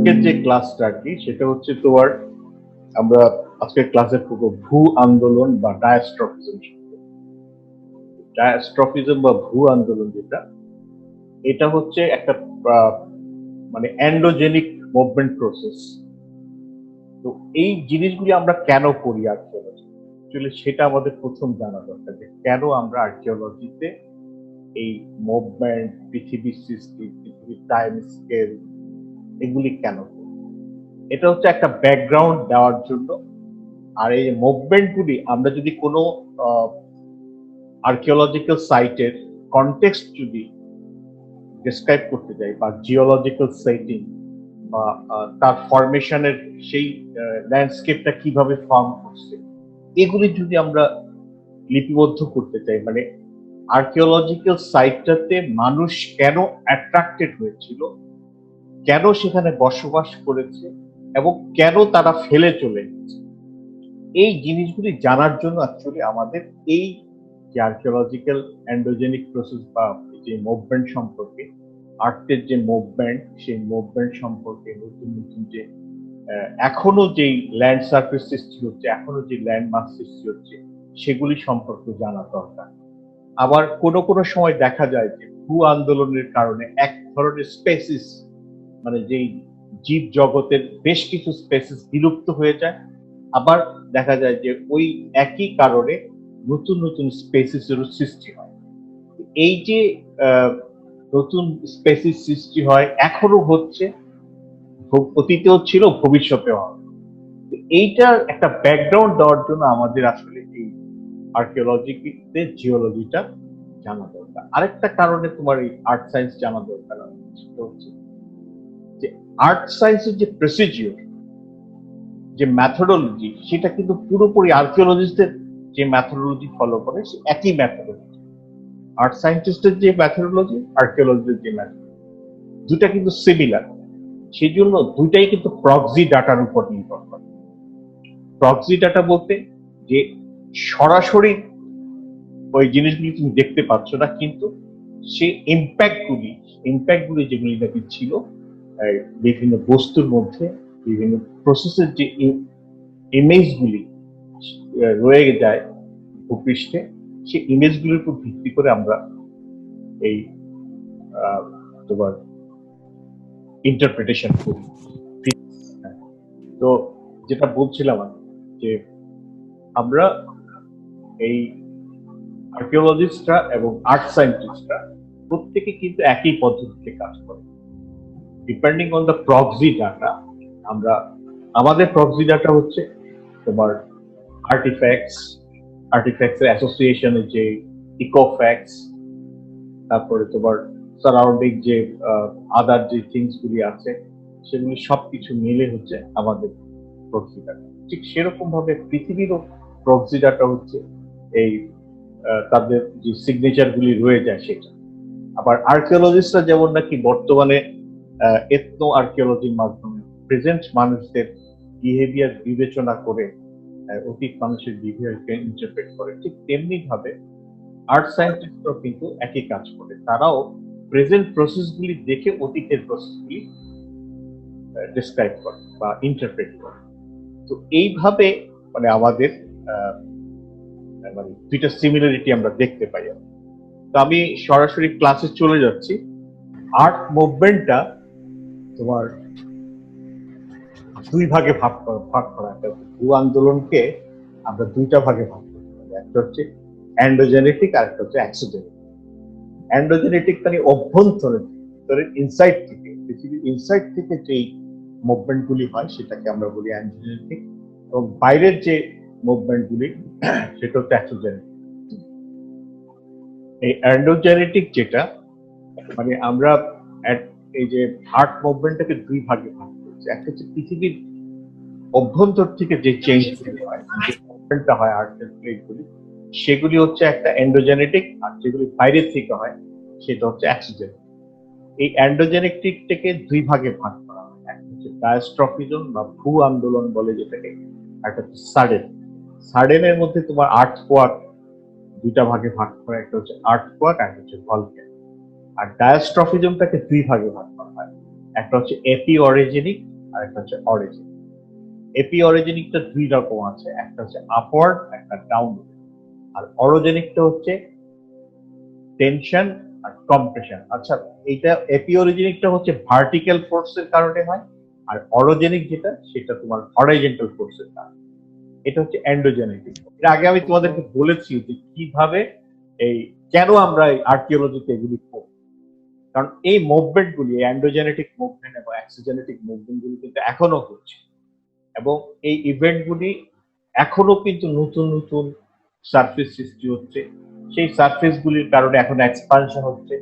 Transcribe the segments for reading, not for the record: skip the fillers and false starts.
আজকের যে ক্লাসটা আর কি সেটা হচ্ছে তোমার আমরা আজকের ক্লাসে পড়বো ভূ আন্দোলন বা ডায়াস্ট্রফিজম। ডায়াস্ট্রফিজম বা ভূ আন্দোলন যেটা, এটা হচ্ছে একটা মানে এন্ডোজেনিক মুভমেন্ট প্রসেস। তো এই জিনিসগুলি আমরা কেন করি আর্কিওলজি, অ্যাকচুয়ালি সেটা আমাদের প্রথম জানা দরকার যে কেন আমরা আর্কিওলজিতে এই মুভমেন্ট, পৃথিবীর সৃষ্টি, পৃথিবীর টাইম স্কেল, এগুলি কেন করি। এটা হচ্ছে একটা ব্যাকগ্রাউন্ড দেওয়ার জন্য। আর এই মুভমেন্ট গুলি আমরা যদি কোনো আর্কিওলজিক্যাল সাইটের কনটেক্সট যদি ডিসক্রাইব করতে যাই বা জিওলজিক্যাল সেটিং বা তার ফরমেশনের সেই ল্যান্ডস্কেপটা কিভাবে ফর্ম করছে, এগুলি যদি আমরা লিপিবদ্ধ করতে চাই, মানে আর্কিওলজিক্যাল সাইটটাতে মানুষ কেন অ্যাট্রাক্টেড হয়েছিল, কেন সেখানে বসবাস করেছে এবং কেন তারা ফেলে চলে গেছে, এই জিনিসগুলি জানার জন্য অ্যাকচুয়ালি আমাদের এই যে আর্কিওলজিক্যাল এন্ডোজেনিক প্রসেস বা যে মুভমেন্ট সম্পর্কে, আর্থের যে মুভমেন্ট, সেই মুভমেন্ট সম্পর্কে নতুন নতুন যে এখনো যেই ল্যান্ড সার্ফেস সৃষ্টি হচ্ছে, এখনো যে ল্যান্ড মাস সৃষ্টি হচ্ছে, সেগুলি সম্পর্কে জানা দরকার। আবার কোনো কোনো সময় দেখা যায় যে ভূ আন্দোলনের কারণে এক ধরনের স্পেসিস, মানে যেই জীব জগতের বেশ কিছু স্পেসিস বিলুপ্ত হয়ে যায়, আবার দেখা যায় যে ওই একই কারণে নতুন নতুন স্পেসিসেরও সৃষ্টি হয়। এই যে নতুন স্পেসিস সৃষ্টি হয়, এখনো হচ্ছে, অতীতেও ছিল, ভবিষ্যতেও হবে। এইটার একটা ব্যাকগ্রাউন্ড দেওয়ার জন্য আমাদের আসলে এই আর্কিওলজিতে জিওলজিটা জানা দরকার। আরেকটা কারণে তোমার এই আর্ট সায়েন্স জানা দরকার, সেটা হচ্ছে যে আর্ট সায়েন্সের যে প্রসিডিওর, যে ম্যাথোডোলজি, সেটা কিন্তু পুরোপুরি আর্কিওলজিস্টদের যে ম্যাথোডোলজি ফলো করে সে একই ম্যাথোডোলজি। আর্ট সায়েন্টিস্টের যে ম্যাথোডোলজি, আর্কিওলজিস্টের যে ম্যাথোডোলজি, দুটা কিন্তু সিমিলার। সেই জন্য দুইটাই কিন্তু প্রক্সি ডাটার উপর নির্ভর করে। প্রক্সি ডাটা বলতে যে সরাসরি ওই জিনিসগুলি তুমি দেখতে পাচ্ছ না, কিন্তু সেই ইম্প্যাক্টগুলি যেগুলি নাকি ছিল বিভিন্ন বস্তুর মধ্যে, বিভিন্ন প্রসেসের যে ইমেজগুলি রয়ে যায় ভূপৃষ্ঠে, সেই ইমেজগুলির উপর ভিত্তি করে আমরা এই তোমার ইন্টারপ্রিটেশন করি। তো যেটা বলছিলাম যে আমরা এই আর্কিওলজিস্টরা এবং আর্ট সায়েন্টিস্টরা প্রত্যেকে কিন্তু একই পদ্ধতিতে কাজ করে। Depending on the proxy data, আমরা আমাদের প্রক্সি ডাটা হচ্ছে তোমার আর্টিফ্যাক্টস এর অ্যাসোসিয়েশনের যে ইকোফ্যাক্টস, তারপরে তোমার সারাউন্ডিং যে আদার যে থিংস গুলি আছে, সেগুলি সবকিছু মিলে হচ্ছে আমাদের প্রক্সি ডাটা। ঠিক সেরকম ভাবে পৃথিবীরও প্রক্সি ডাটা হচ্ছে এই তাদের যে সিগনেচার গুলি রয়ে যায় সেটা। আবার আর্কিওলজিস্টরা যেমন নাকি বর্তমানে এথনো আর্কিওলজির মাধ্যমে প্রেজেন্ট মানুষদের বিহেভিয়ার বিবেচনা করে অতীত মানুষের বিহেভিয়ারকে ইন্টারপ্রেট করে, ঠিক তেমনি ভাবে আর্ট সায়েন্টিস্টরাও কিন্তু একই কাজ করে। তারাও প্রেজেন্ট প্রসেসগুলি দেখে অতীতের প্রসেসগুলি ডিসক্রাইব করে বা ইন্টারপ্রেট করে। তো এইভাবে মানে আমাদের মানে দুইটা সিমিলারিটি আমরা দেখতে পাই। তো আমি সরাসরি ক্লাসে চলে যাচ্ছি। আর্ট মুভমেন্টটা তোমার দুই ভাগে ভাগ করা। ভূ আন্দোলনকে আমরা দুইটা ভাগে ভাগ করতে পারি, একটা হচ্ছে এন্ডোজেনেটিক আর একটা হচ্ছে এক্সোজেনেটিক। এন্ডোজেনেটিক মানে অভ্যন্তরের ইনসাইড থেকে, পৃথিবীর ইনসাইড থেকে যেই মুভমেন্ট গুলি হয় সেটাকে আমরা বলি এন্ডোজেনেটিক, এবং বাইরের যে মুভমেন্ট গুলি সেটা হচ্ছে এক্সোজেনেটিক। এই এন্ডোজেনেটিক যেটা, মানে আমরা এই যে আর্ট মুভমেন্টটাকে দুই ভাগে ভাগ করছি। একটা হচ্ছে পৃথিবীর অভ্যন্তর থেকে যে চেঞ্জগুলি হয়, যে মুভমেন্টটা হয় আর্টের প্লেটগুলি, সেগুলি হচ্ছে একটা এন্ডোজেনেটিক, আর যেগুলি বাইরের থেকে হয় সেটা হচ্ছে এক্সোজেনেটিক। এই এন্ডোজেনেটিকটাকে দুই ভাগে ভাগ করা হয়, একটা হচ্ছে ডায়াস্ট্রফিজম বা ভূ আন্দোলন বলে যেটাকে, একটা হচ্ছে সাডেনের মধ্যে তোমার আর্থকোয়াক দুইটা ভাগে ভাগ করা, একটা হচ্ছে আর্থকোয়াক আর একটা হচ্ছে ভলক্যানো। আর ডায়াস্ট্রফিজমটাকে দুই ভাগে ভাগ করা হয়, একটা হচ্ছে এপি অরিজিনিক আর একটা হচ্ছে অরিজিন। এপি অরিজিনিকটা দুই রকম আছে, একটা হচ্ছে আপওয়ার্ড, একটা ডাউনওয়ার্ড। আর অরোজেনিকটা হচ্ছে টেনশন আর কম্প্রেশন। আচ্ছা, এইটা এপি অরিজিনিকটা হচ্ছে ভার্টিক্যাল ফোর্সের কারণে হয়, আর অরোজেনিক যেটা সেটা তোমার হরাইজন্টাল ফোর্সের কারণে। এটা হচ্ছে এন্ডোজেনেটিক। এর আগে আমি তোমাদেরকে বলেছি যে কিভাবে এই কেন আমরা এই আর্কিওলজিতে এগুলি পড়ি। কারণ এই মুভমেন্ট গুলি, এন্ডোজেনেটিক মুভমেন্ট এবং এক্সোজেনেটিক মুভমেন্ট গুলি কিন্তু এখনো হচ্ছে, এবং এই ইভেন্ট গুলি এখনো কিন্তু নতুন নতুন সারফেস সৃষ্টি হচ্ছে। সেই সারফেস গুলির কারণে এখন এক্সপানশন হচ্ছে।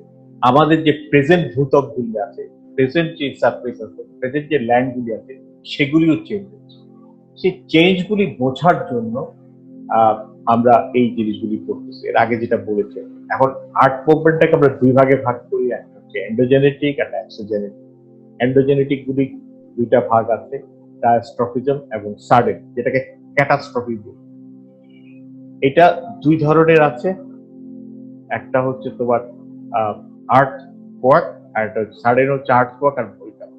আমাদের যে প্রেজেন্ট ভূত্বক গুলি আছে, প্রেজেন্ট যে সারফেস আছে, প্রেজেন্ট যে ল্যান্ড গুলি আছে, সেগুলিও চেঞ্জ হচ্ছে। সেই চেঞ্জ গুলি বোঝার জন্য আমরা এই জিনিসগুলি পড়তেছি। এর আগে যেটা বলেছে, এখন আর্ট মুভমেন্টটাকে আমরা দুই ভাগে ভাগ করি, একটা হচ্ছে এন্ডোজেনেটিক আর এক্সোজেনেটিক। এন্ডোজেনেটিক গুলি দুইটা ভাগ আছে, ডায়াস্ট্রফিজম এবং সাডেন, যেটাকে ক্যাটাস্ট্রফি বলি। এটা দুই ধরনের আছে, একটা হচ্ছে তোমার আর্থ কোয়াক, আর একটা হচ্ছে সাডেন হচ্ছে আর্থ কোয়াক আর ভলকানো।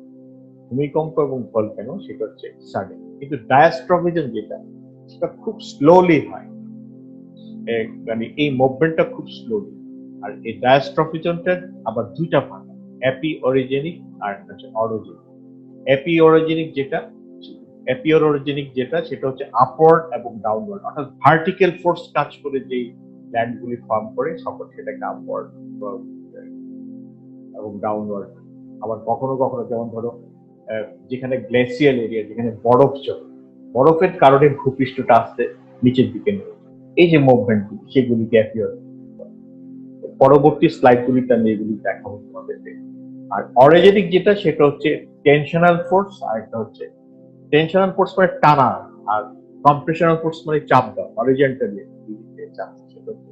ভূমিকম্প এবং ভলকানো সেটা হচ্ছে সাডেন। কিন্তু ডায়াস্ট্রফিজম যেটা, সেটা খুব স্লোলি হয়, মানে এই মুভমেন্টটা খুব স্লোলি। আর এই ডায়াস্ট্রফিজমটা আবার দুইটা ভাগ, এপি অরিজিনিক আর একটা হচ্ছে অরোজেনিক। এপি অরিজিনিক যেটা সেটা হচ্ছে আপওয়ার্ড এবং ডাউনওয়ার্ড, অর্থাৎ ভার্টিক্যাল ফোর্স কাজ করে যে ল্যান্ডগুলি ফর্ম করে, সকল সেটাকে আপওয়ার্ড এবং ডাউনওয়ার্ড। আবার কখনো কখনো যেমন ধরো যেখানে গ্লেসিয়াল এরিয়া, যেখানে বরফ জমে, বরফের কারণে ভূপৃষ্ঠটা আসতে নিচের দিকে নেমে, এই যে মুভমেন্টগুলি, সেগুলিকে এপি অরিজিনিক। পরবর্তী স্লাইডগুলিতে আমি এগুলি দেখাবো তোমাদেরকে। আর অরিজিনিক যেটা সেটা হচ্ছে টেনশনাল ফোর্স, আর একটা হচ্ছে টেনশনাল ফোর্স মানে টানা, আর কম্প্রেশনাল ফোর্স মানে চাপ দেওয়া, হরিজন্টালি চাপ, সেটা হচ্ছে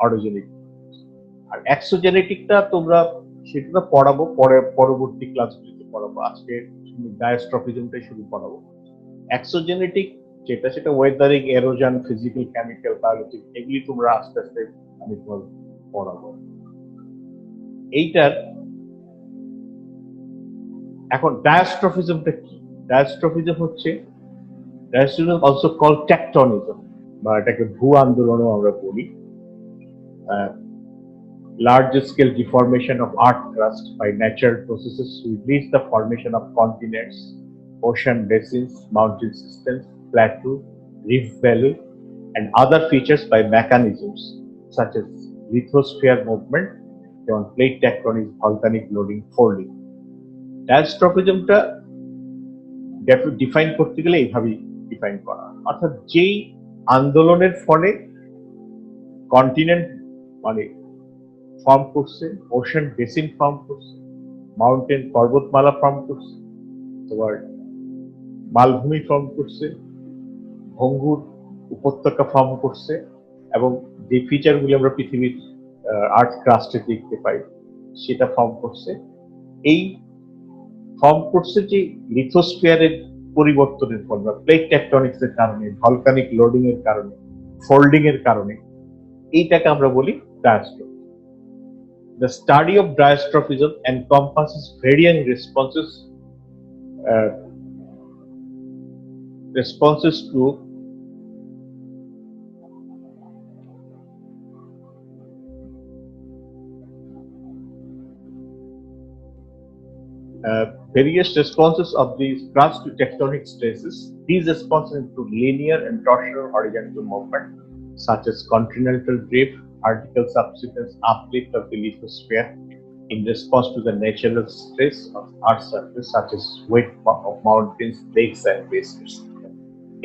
অরিজিনিক। আর এক্সোজেনেটিকটা তোমরা সেটা পড়াবো পরে, পরবর্তী ক্লাসগুলিতে পড়াবো। আজকে ডায়াস্ট্রফিজমটাই শুরু পড়াবো। এক্সোজেনেটিক যেটা, সেটা ওয়েদারিং, এরোজন, ফিজিক্যাল, কেমিক্যাল, বায়োলজি, এগুলি তোমরা আস্তে আস্তে আমি তোমাদের পড়াবো। এইটার এখন ডায়াস্ট্রফিজমটা কি? ডায়াস্ট্রফিজম অলসো কল টেকটনিজম, বা এটাকে ভূ আন্দোলনও আমরা বলি। Large scale deformation of earth crust by natural processes will lead the formation of continents, ocean basins, mountain systems, plateau, rift valley, and other features by mechanisms such as lithosphere movement, plate tectonics, volcanic loading, folding. ডায়াস্ট্রফিজমটা define করতে গেলে এইভাবেই define করা, অর্থাৎ যেই আন্দোলনের ফলে continent মানে ফর্ম করছে, ওশান বেসিন ফর্ম করছে, মাউন্টেন পর্বতমালা ফর্ম করছে, তোমার মালভূমি ফর্ম করছে, ভঙ্গুর উপত্যকা ফর্ম করছে, এবং যে ফিচারগুলি আমরা পৃথিবীর আর্থ ক্রাস্টে দেখতে পাই সেটা ফর্ম করছে। এই ফর্ম করছে যে লিথোস্ফিয়ারের পরিবর্তনের ফলে, বা প্লেট টেকটনিক্স এর কারণে, ভলকানিক লোডিং এর কারণে, ফোল্ডিং এর কারণে, এইটাকে আমরা বলি ডায়াস্ট্রফি। The study of diastrophism encompasses varying responses to various responses of these crust to tectonic stresses. These responses include linear and torsional horizontal movement, such as continental drift, vertical subsidence, uplift of the lithosphere in response to the natural stress of Earth's surface, such as weight of mountains, lakes, and glaciers.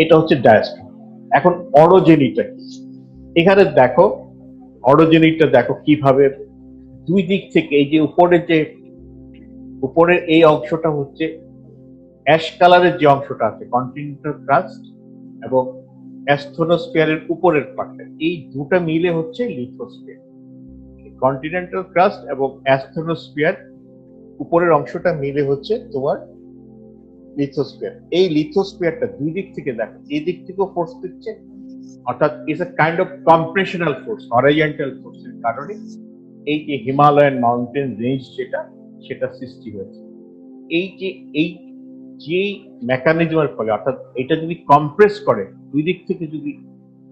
এটা হচ্ছে ডায়াস্ট্রফি। এখন অরোজেনিকটা কি? এখানে দেখো, অরোজেনিকটা দেখো কিভাবে দুই দিক থেকে, এই যে উপরের এই অংশটা হচ্ছে অ্যাশ কালারের যে অংশটা আছে, কন্টিনেন্টাল ক্রাস্ট, এবং অ্যাস্ট্রোনোস্ফিয়ারের উপরের পার্টটা, এই দুটো মিলে হচ্ছে লিথোস্ফিয়ার। কন্টিনেন্টাল ক্রাস্ট এবং অ্যাস্ট্রোনোস্ফিয়ার উপরের অংশটা মিলে হচ্ছে তোমার লিথোস্ফিয়ার। এই লিথোস্ফিয়ারটা দুই দিক থেকে দেখো, এই দিক থেকেও ফোর্স দিচ্ছে, অর্থাৎ it's a kind of compressional force, horizontal ফোর্সের কারণে এই যে হিমালয়ান মাউন্টেন রেঞ্জ যেটা, সেটা সৃষ্টি হয়েছে। এই যে এই যে মেকানিজমের ফলে, অর্থাৎ এটা যদি কম্প্রেস করে, দুই দিক থেকে যদি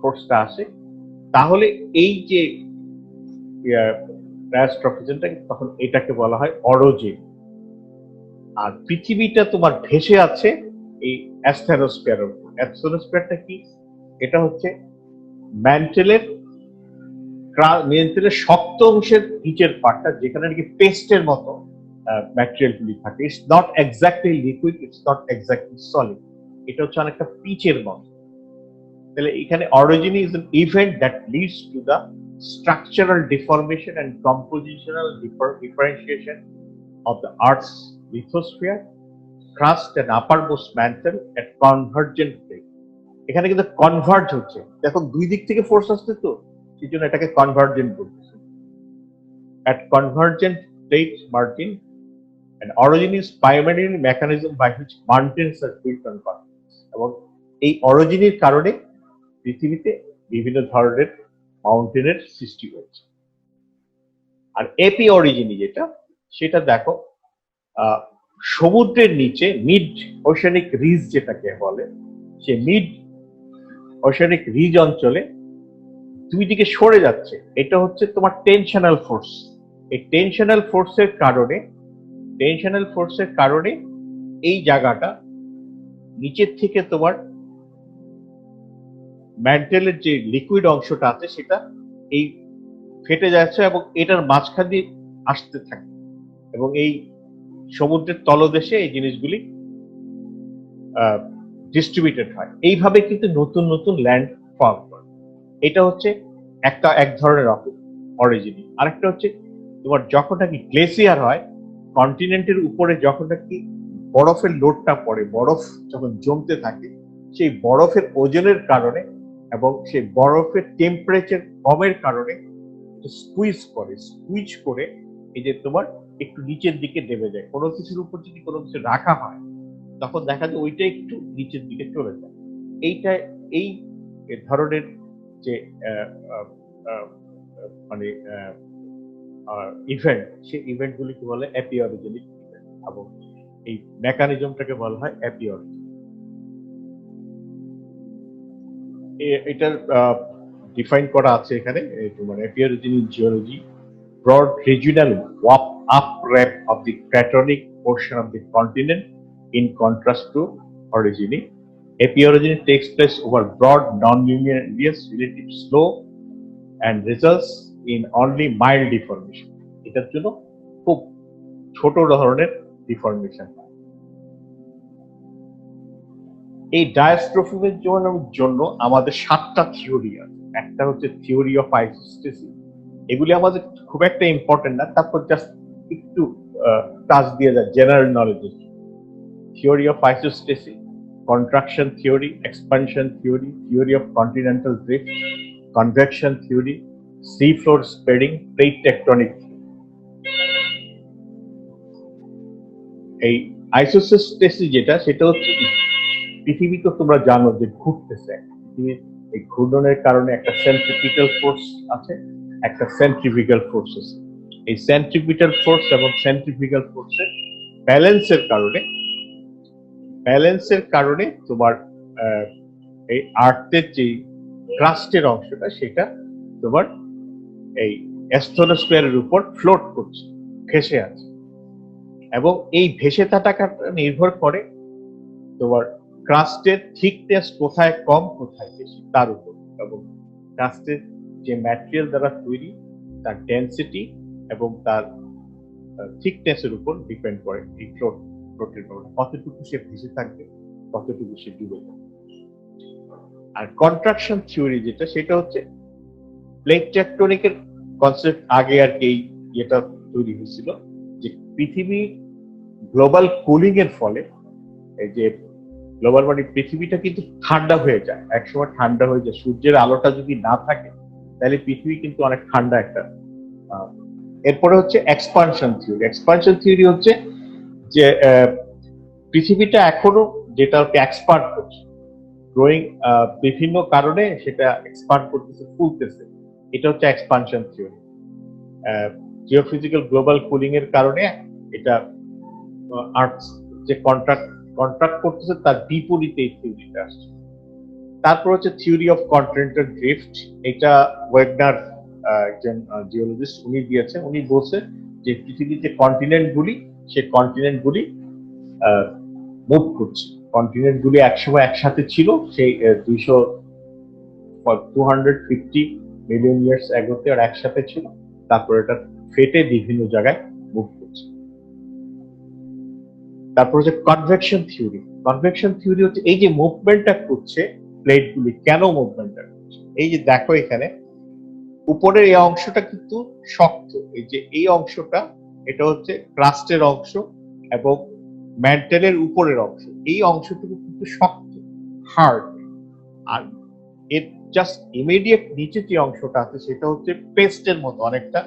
ফোর্সটা আসে, তাহলে এই যে ট্রফিজমটা, তখন এটাকে বলা হয় অরোজিন। আর পৃথিবীটা তোমার ভেসে আছে এই অ্যাস্থেরোস্ফিয়ারের উপর। অ্যাস্থেরোস্ফিয়ারটা কি? এটা হচ্ছে ম্যান্টেলের শক্ত অংশের নিচের পার্টটা, যেখানে নাকি পেস্টের মতো ম্যাটেরিয়াল গুলি থাকে। It's not exactly liquid, it's not exactly solid, এটা হচ্ছে অনেকটা পিচের মতো। তাহলে এখানে origin is an event that leads to the structural deformation and compositional differentiation of the Earth's lithosphere, crust and uppermost mantle at convergent plane. এখানে কিন্তু converge হচ্ছে, দেখো দুই দিক থেকে ফোর্স আসছে, তো সেই জন্য এটাকে কনভার্জেন্ট বলতেছে। At convergent plate margin, an origin is primary mechanism by which mountains are built on continents. এবং এই অরিজিনের কারণে পৃথিবীতে বিভিন্ন ধরনের মাউন্টেনের সৃষ্টি হয়েছে। আর এপি অরিজিন যেটা, সেটা দেখো সমুদ্রের নিচে মিড ওশেনিক রিজ যেটাকে বলে, সে মিড ওশেনিক রিজ অঞ্চলে দুই দিকে সরে যাচ্ছে। এটা হচ্ছে তোমার টেনশনাল ফোর্স। এই টেনশনাল ফোর্সের কারণে এই জায়গাটা নিচের থেকে তোমার ম্যান্টেলের যে লিকুইড অংশটা আছে সেটা এই ফেটে যাচ্ছে এবং এটার মাঝখান দিয়ে আসতে থাকে, এবং এই সমুদ্রের তলদেশে এই জিনিসগুলি ডিস্ট্রিবিউটেড হয়। এইভাবে কিন্তু নতুন নতুন ল্যান্ড ফর্ম করে। এটা হচ্ছে এক ধরনের অরিজিন। আরেকটা হচ্ছে তোমার যখন নাকি গ্লেসিয়ার হয়, কন্টিনেন্টের উপরে যখন নাকি বরফের লোডটা পড়ে, বরফ যখন জমতে থাকে, সেই বরফের ওজনের কারণে এবং সেই বরফের টেম্পারেচার কমের কারণে স্কুইজ করে এই যে তোমার একটু নিচের দিকে নেমে যায়। কোনো কিছুর উপর যদি কোনো কিছু রাখা হয়, তখন দেখা যায় ওইটা একটু নিচের দিকে চলে যায়। এই ধরনের যে মানে ইভেন্ট, সেই ইভেন্ট গুলিকে বলে অ্যাপিওরিজেনিক ইভেন্ট, এবং এই মেকানিজমটাকে বলা হয় অ্যাপিওরিজিন। এটার ডিফাইন করা আছে এখানে তোমার epeirogeny in geology, broad regional uprap of the cratonic portion of the continent in contrast to orogeny. Apiorogeny takes place over broad non-linear relative slow and results in only mild deformation. এটার জন্য খুব ছোট ধরনের deformation. এই ডায়াস্ট্রফিজমের জন্য আমাদের 7টা theory আছে। একটা হচ্ছে থিওরি অফ আইসোস্টেসিস, এগুলি আমাদের খুব একটা ইম্পর্টেন্ট না, তারপর জাস্ট একটু টাচ দিয়ে যায় জেনারেল নলেজের। Theory of isostasy, contraction theory, expansion theory, theory of continental drift, convection theory, sea floor spreading, plate tectonic. এই আইসোস্টেসিস যেটা, সেটা হচ্ছে পৃথিবী তো তোমরা জানো যে ঘুরতেছে, পৃথিবীর এই ঘূর্ণনের কারণে একটা সেন্ট্রিপিটাল ফোর্স আছে, একটা সেন্ট্রিফিউগাল ফোর্স আছে। এই সেন্ট্রিপিটাল ফোর্স এবং সেন্ট্রিফিউগাল ফোর্সের ব্যালেন্সের কারণে তোমার এই আর্থের যে ক্রাস্টের অংশটা, সেটা তোমার এই অ্যাস্থেরোস্ফিয়ারের উপর ফ্লোট করছে, ভেসে আছে। এবং এই ভেসে থাকাটা নির্ভর করে তোমার ক্রাস্টের থিকনেস কোথায় কম কোথায় বেশি তার উপর, এবং ক্রাস্টের যে ম্যাটেরিয়াল দ্বারা তৈরি তার ডেনসিটি এবং তার থিকনেসের উপর ডিপেন্ড করে এই ফ্লোটের উপর, কতটুকু সে ভেসে থাকবে, কতটুকু সে ডুবে থাকবে। আর কন্ট্রাকশন থিওরি যেটা, সেটা হচ্ছে প্লেট টেকটনিকের কনসেপ্ট আগে আর কি এটা তৈরি হয়েছিল, যে পৃথিবী গ্লোবাল কুলিং এর ফলে, এই যে গ্লোবাল মানে পৃথিবীটা কিন্তু ঠান্ডা হয়ে যায়, একসময় ঠান্ডা হয়ে যায়। সূর্যের আলোটা যদি না থাকে, তাহলে পৃথিবী কিন্তু অনেক ঠান্ডা একটা। এরপরে হচ্ছে এক্সপানশন থিওরি। এক্সপানশন থিওরি হচ্ছে যে পৃথিবীটা এখনো যেটাকে এক্সপান্ড করছে, গ্রোয়িং, বিভিন্ন কারণে সেটা এক্সপান্ড করতেছে, ফুলতেছে, এটা হচ্ছে expansion theory. Geophysical global cooling এর কারণে এটা আর্থ যে কন্ট্রাক্ট করতেছে তার বিপরীতে এই থিওরিটা আসছে। তারপর হচ্ছে থিওরি অফ কন্টিনেন্টাল ড্রিফট। এটা ওয়েগনার একজন জিওলজিস্ট উনি দিয়েছেন। উনি বলছেন যে পৃথিবীর যে কন্টিনেন্ট গুলি, সে কন্টিনেন্ট গুলি মুভ করছে। কন্টিনেন্ট গুলি একসময় একসাথে ছিল, সেই 250 মিলিয়ন ইয়ার্স অ্যাগোতে আর একসাথে ছিল, তারপর এটা ফেটে বিভিন্ন জায়গায় মুভ করছে। তারপর হচ্ছে কনভেকশন থিওরি। কনভেকশন থিওরি হচ্ছে এই যে মুভমেন্টটা করছে প্লেট গুলি, কেন মুভমেন্টটা করছে? এই যে দেখো এখানে উপরের এই অংশটা কিন্তু শক্ত, এই যে এই অংশটা এটা হচ্ছে ক্রাস্টের অংশ এবং ম্যান্টেলের উপরের অংশ, এই অংশটুকু কিন্তু শক্ত, হার্ড। আর এর জাস্ট ইমিডিয়েট নিচে যে অংশটা আছে সেটা হচ্ছে পেস্টের মতো, অনেকটা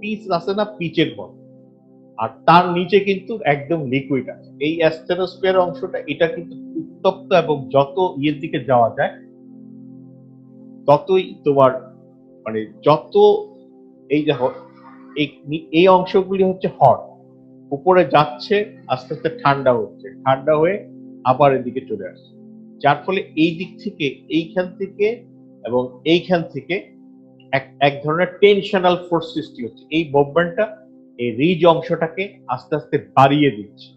পিচ আছে না, পিচের মতো। আর তার নিচে কিন্তু একদম লিকুইড আছে। এই অ্যাস্টেরোস্ফিয়ার অংশটা এটা কিন্তু উত্তপ্ত এবং যত ইয়ের দিকে যাওয়া যায় ততই তোমার মানে যত এই যে এই অংশগুলি হচ্ছে হট, উপরে যাচ্ছে আস্তে আস্তে ঠান্ডা হচ্ছে, ঠান্ডা হয়ে আবার এদিকে চলে আসছে, যার ফলে এই দিক থেকে এইখান থেকে এবং এইখান থেকে এক ধরনের টেনশনাল ফোর্স সৃষ্টি হচ্ছে। এই মুভমেন্টটা এই রিজ অংশটাকে আস্তে আস্তে বাড়িয়ে দিচ্ছে।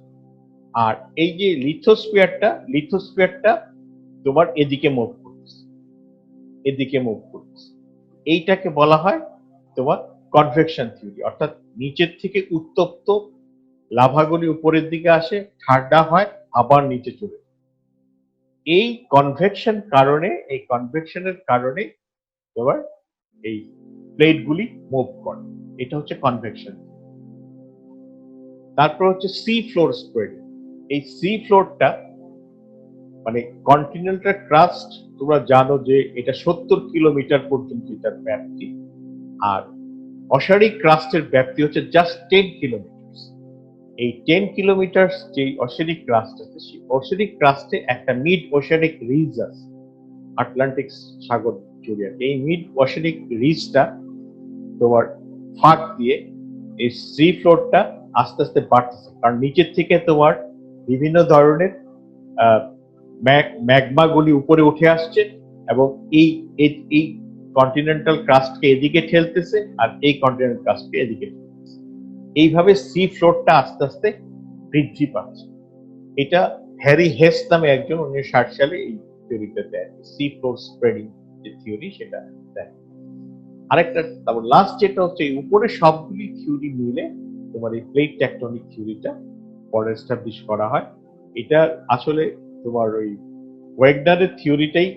আর এই যে লিথোস্ফিয়ারটা তোমার এদিকে মুভ করছে, এদিকে মুভ করছে। এইটাকে বলা হয় তোমার কনভেকশন থিওরি। অর্থাৎ নিচের থেকে উত্তপ্ত লাভাগুলি উপরের দিকে আসে, ঠান্ডা হয়, আবার নিচে চলে যায়। এই কনভেকশনের কারণে তোমার এই প্লেটগুলি মুভ করে। এটা হচ্ছে কনভেকশন। তারপর হচ্ছে সি ফ্লোর স্প্রেড। এই সি ফ্লোরটা মানে কন্টিনেন্টাল ক্রাস্ট, তোমরা জানো যে এটা 70 কিলোমিটার পর্যন্ত এটার ব্যাপ্তি, আর অশারিক ক্রাস্টের ব্যাপ্তি হচ্ছে জাস্ট 10 কিলোমিটার। এই 10 কিলোমিটার যে অশারিক ক্রাস্ট আছে, সেই অশারিক ক্রাস্টে একটা মিড ওশানিক রিজ আছে আটলান্টিক সাগর জুড়ে। এই মিড ওশানিক রিজটা তোমার ফাঁক দিয়ে এই সি ফ্লোরটা আস্তে আস্তে বাড়তেছে, কারণ নিচের থেকে তোমার বিভিন্ন ধরনের ম্যাগমা গুলি উপরে উঠে আসছে এবং এই কন্টিনেন্টাল ক্রাস্টকে এদিকে ঠেলতেছে আর এই কন্টিনেন্টাল ক্রাস্টকে এদিকে ঠেলতেছে। এইভাবে সি ফ্লোরটা আস্তে আস্তে বৃদ্ধি পাচ্ছে। এটা হ্যারি হেস নামে একজন 1960 সালে এই থিওরিটা দেয়, সি ফ্লোর স্প্রেডিং যে থিওরি সেটা দেয়। আরেকটা তারপর লাস্ট যেটা হচ্ছে এই উপরে সবগুলি থিওরি মিলে তোমার এই প্লেট টেকটনিক থিওরিটা পরে এস্টাবলিশ করা হয়। এটা আসলে তোমার ওই ওয়েগনারের থিওরিটাই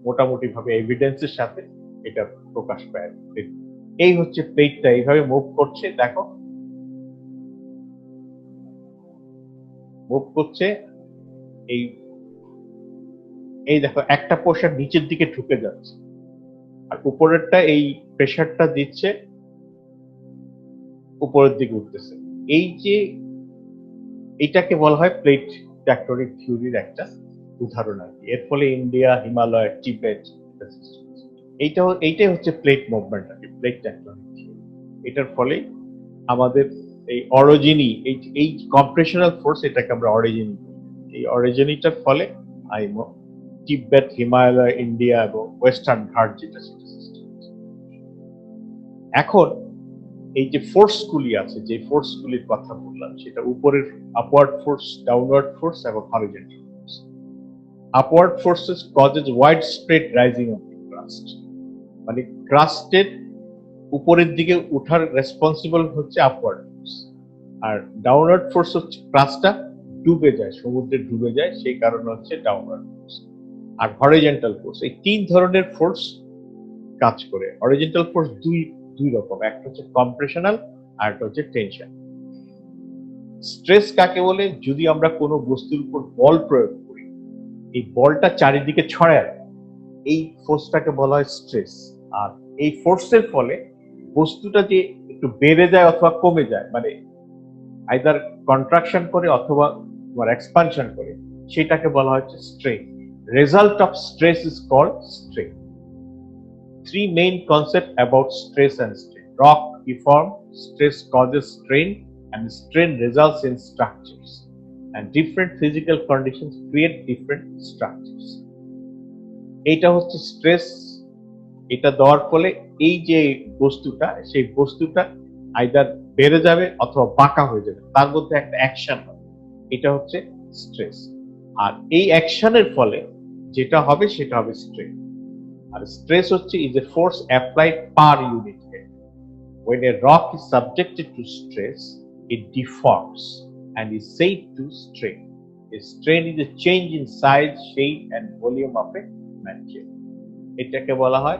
মোটামুটি ভাবে এভিডেন্সের সাথে এটা প্রকাশ পায়। এই হচ্ছে প্লেটটা এইভাবে মুভ করছে, দেখো মুভ করছে। এই এই দেখো একটা পোর্শন নিচের দিকে ঢুকে যাচ্ছে আর উপরেরটা এই প্রেসারটা দিচ্ছে উপরের দিকে উঠতেছে। এই যে এটাকে বলা হয় প্লেট টেকটনিক থিওরির একটা উদাহরণ আর কি। এর ফলে ইন্ডিয়া, হিমালয়, টিবেট, এইটাই হচ্ছে প্লেট মুভমেন্ট আর কি, প্লেট টেকটনিক থিওরি। এটার ফলে আমাদের এই অরিজিনি, এই কম্প্রেশনাল ফোর্স, এটাকে আমরা অরিজিনি, এই অরিজিনিটার ফলে তিব্বত, হিমালয়, ইন্ডিয়া এবং ওয়েস্টার্ন ঘাট যেটা সেটা সৃষ্টি হচ্ছে। এখন এই যে ফোর্স গুলি আছে, যে ফোর্স গুলির কথা বললাম, সেটা উপরের আপওয়ার্ড ফোর্স, ডাউনওয়ার্ড ফোর্স এবং horizontal force. Upward forces causes wide spread rising of the crust, মানে ক্রাস্টের উপরের দিকে উঠার রেসপন্সিবল হচ্ছে আপওয়ার্ড ফোর্স। আর ডাউনওয়ার্ড ফোর্স হচ্ছে ক্রাস্টটা ডুবে যায়, সমুদ্রে ডুবে যায়, সেই কারণে হচ্ছে ডাউনওয়ার্ড ফোর্স। আর হরিজন্টাল ফোর্স, এই তিন ধরনের ফোর্স কাজ করে। হরিজন্টাল ফোর্স দুই রকম, একটা হচ্ছে কম্প্রেশনাল আর একটা হচ্ছে টেনশন। স্ট্রেস কাকে বলে? যদি আমরা কোনো বস্তুর উপর বল প্রয়োগ করি, এই বলটা চারিদিকে ছড়ায়, এই ফোর্সটাকে বলা হয় স্ট্রেস। আর এই ফোর্সের ফলে বস্তুটা যে একটু বেড়ে যায় অথবা কমে যায়, মানে আইদার কন্ট্রাকশন করে অথবা এক্সপানশন করে, সেটাকে বলা হচ্ছে strain. Result of stress is called strain. Three main concepts about stress and strain. Rock deform, stress causes strain, and strain results in structures. and different physical conditions create different structures. এটা হচ্ছে stress. এটা দেওয়ার ফলে এই যে বস্তুটা, সেই বস্তুটা আইদার বেড়ে যাবে অথবা বাঁকা হয়ে যাবে, তার মধ্যে একটা অ্যাকশন হবে, এটা হচ্ছে স্ট্রেস। আর এই অ্যাকশনের ফলে যেটা হবে সেটা হবে স্ট্রেন। আর স্ট্রেস হচ্ছে is a force applied per unit. When a rock is subjected to stress, it deforms and is said to strain. A strain is a change in size, shape, and volume of a material. এটাকে বলা হয়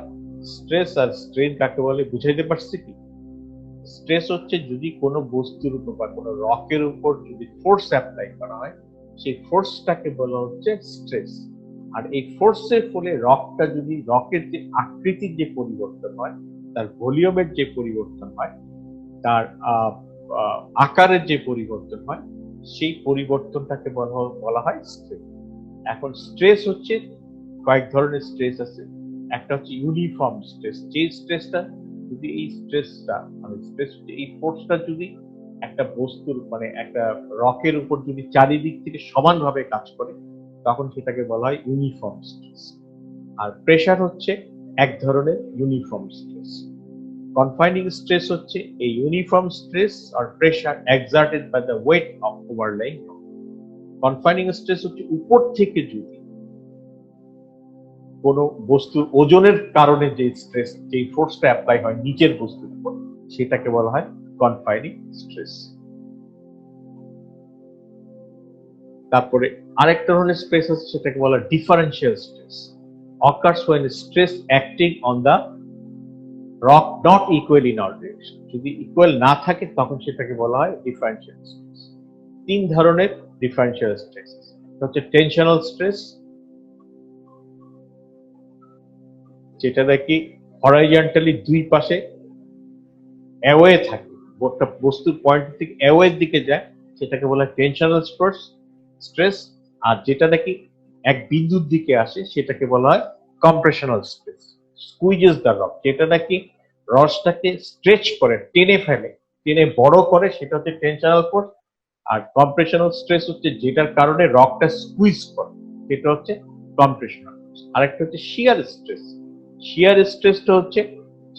stress. আর strain কাকে বলে বুঝাইতে পারছি কি? Stress হচ্ছে যদি কোনো বস্তুর উপর বা কোনো রকের উপর যদি ফোর্স অ্যাপ্লাই করা হয়, সেই ফোর্সটাকে বলা হচ্ছে স্ট্রেস। আর এই ফোর্সের ফলে রকটা যদি, রকের যে আকৃতির যে পরিবর্তন হয়, তার ভলিউমের যে পরিবর্তন হয়, তার আকারের যে পরিবর্তন হয়, সেই পরিবর্তনটাকে বলা হয় স্ট্রেস। এখন স্ট্রেস হচ্ছে কয়েক ধরনের স্ট্রেস আছে। একটা হচ্ছে ইউনিফর্ম স্ট্রেস, যে স্ট্রেসটা যদি এই স্ট্রেসটা মানে স্ট্রেস এই ফোর্সটা যদি একটা বস্তুর মানে একটা রকের উপর যদি চারিদিক থেকে সমানভাবে কাজ করে, তখন সেটাকে বলা হয় ইউনিফর্ম স্ট্রেস। আর প্রেসার হচ্ছে এক ধরনের ইউনিফর্ম স্ট্রেস। কনফাইনিং স্ট্রেস হচ্ছে a uniform stress or pressure exerted by the weight of overlying rock. Confining stress হচ্ছে উপর থেকে যদি কোনো বস্তুর ওজনের কারণে যে স্ট্রেস, যে ফোর্সটা অ্যাপ্লাই হয় নিচের বস্তুর উপর, সেটাকে বলা হয় কনফাইনিং স্ট্রেস। তারপরে আরেকটা ধরনের স্ট্রেস আছে, সেটাকে বলা হয় differential stress. occurs when stress acting on the rock not equal in all direction. যদি ইকুয়াল না থাকে তখন সেটাকে বলা হয় ডিফারেন্সিয়াল স্ট্রেস। তিন ধরনের ডিফারেন্সিয়াল স্ট্রেস হচ্ছে টেনশনাল স্ট্রেস, যেটা নাকি হরাইজন্টালি দুই পাশে অ্যাওয়ে থাকে, একটা বস্তুর পয়েন্ট থেকে অ্যাওয়ের দিকে যায়, সেটাকে বলা হয় টেনশনাল স্ট্রেস। আর যেটা নাকি এক বিন্দুর দিকে আসে, সেটাকে বলা হয় কম্প্রেশনাল স্ট্রেস। স্কুইজেস দ্য রক, যেটা নাকি রসটাকে স্ট্রেচ করে, টেনে ফেলে, টেনে বড় করে, সেটা হচ্ছে টেনশনাল ফোর্স। আর কম্প্রেশনাল স্ট্রেস হচ্ছে যেটার কারণে রকটা স্কুইজ করে, সেটা হচ্ছে কম্প্রেশনাল ফোর্স। আরেকটা হচ্ছে শিয়ার স্ট্রেস। শিয়ার স্ট্রেসটা হচ্ছে